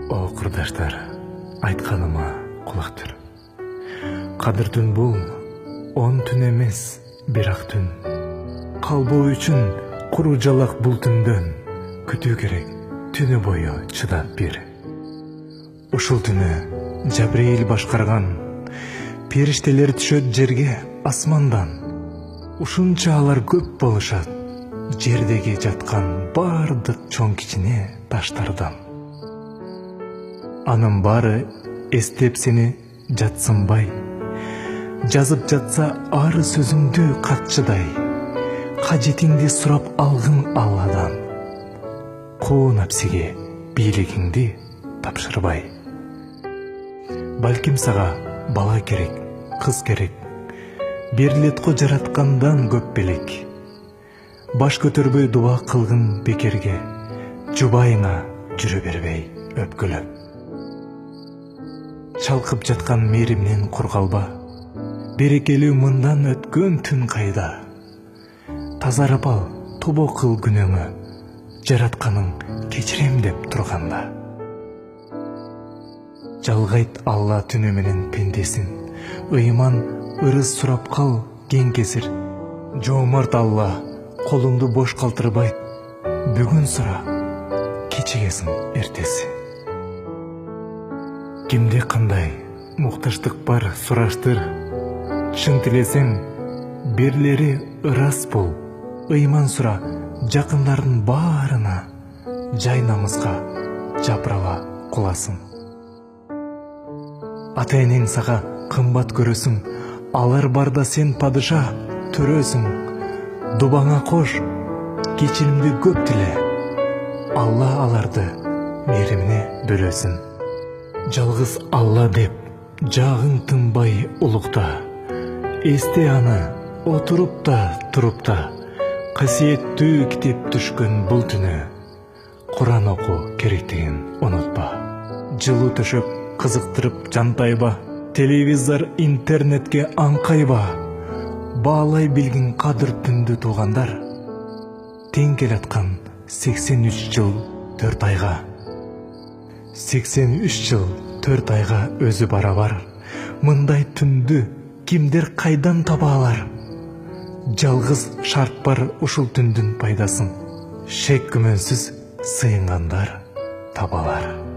О курдаштар, айтканыма кулак түр. Кадыр түн бул 10 түн эмес, бирок түн. Калбоо үчүн куру жалак бул түндөн күтүү керек, түнү бою чыдап бир. Ушул түнү Жабрейил башкарган периштелер түшөт жерге асмандан. Ушунча алар көп болушат, жердеги жаткан бардык чоң кичине таштардан. Анын баары эстеп сени жатсынбай, жазып жатса ар сөзүңдү катчыдай, кажетиңди сурап алгын Алладан, куу напсиге бийлигиңди тапшырбай. Балким сага бала керек, кыз керек, берилетко жараткандан көп белек. Баш көтөрбөй дуа кылгын бекерге, жубайыңа жүрө бербей өпкөлөп. Чалкып жаткан мээримден кур калба, берекелүү мындан өткөн түн кайда. Тазарып ал, тобо кыл күнөөңө, жаратканың кечирем деп турганда. Жалгайт Алла түнү менен пендесин, ыйман ырыс сурап кал кең кесир. Жоомарт Алла колуңду бош калтырбайт, бүгүн сура, кечигесиң эртеси. Кимде кандай муктаждык бар сураштыр, чын тилесең берлери ырас бол, ыйман сура жакындардын баарына, жай намыска жапырала куласын. Ата энең сага кымбат көрөсүң, алар барда сен падыша төрөсүң. Дубаңа кош, кечиримди көп тиле, Алла аларды мээримине бөлөсүн. Жалгыз Алла деп жагың тынбай улукта, эсте аны отуруп да туруп да, касиеттүү китеп түшкөн бул түнү Куран оку керектигин унутпа. Жылуу төшөп кызыктырып жантайба, телевизор интернетке аңкайба. Баалай билгин кадыр түндү туугандар, тең келаткан 83 жыл 4 айга. 83 жыл 4 айга өзү барабар, мындай түндү кимдер кайдан таба алар? Жалгыз шарт бар ушул түндүн пайдасын, шек күмөнсүз сыйынгандар табалар.